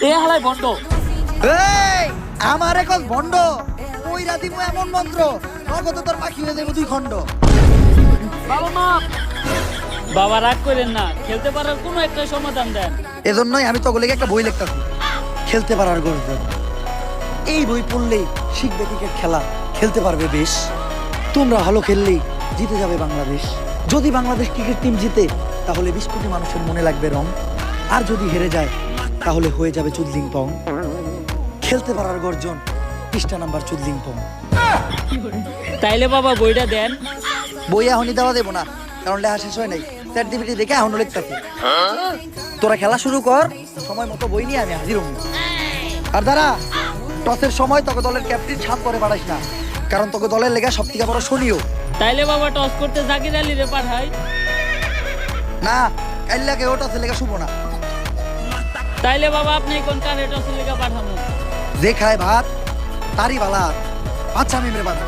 এ হালাই বন্ধ। এই আমার এখন ভন্ড ওই রাতি এমন মন্ত্র নগদ তোর পাখি হয়ে যাবে 2 খণ্ড। বাবা মা, বাবা রাগ করেন না, খেলতে পারার কোনো একটা সমাধান দেন। এজন্যই আমি তোগুলোকে একটা বই লিখতাছি, খেলতে পারার গর্জন। এই বই পড়লেই শিখবে ক্রিকেট খেলা, খেলতে পারবে বেশ। তোমরা ভালো খেললেই জিতে যাবে বাংলাদেশ। যদি বাংলাদেশ ক্রিকেট টিম জিতে তাহলে 20 কোটি মানুষের মনে লাগবে রং। আর যদি হেরে যায় তাহলে হয়ে যাবে চুদলিং পং। খেলতে পারার গর্জন, পৃষ্ঠা নাম্বার চুদলিং পং। তাইলে বাবা বইটা দেন। বই এখনই দেওয়া দেবো না, কারণ লেখা শেষ হয় নাই। সার্টিফিকেট দেখে এখনো লিখতেছি। তোরা খেলা শুরু কর, সময় মতো বই নিয়ে আমি হাজির হব। আর দাঁড়া, টসের সময় তোকে দলের ক্যাপ্টেন ছাপ করে পাঠাইস না, কারণ তোকে দলের লেগা সব থেকে বড় শনিও। তাইলে বাবা টস করতে জাকির আলী রে পাঠাই। না, কাইল্লাকে ও টসের লেগা শুভ না। তাইলে বাবা আপনি কোন কারে টসের লেগে পাঠাবো? যে খায় ভাত তারই বালা, বাচ্চা মেমরে বানা।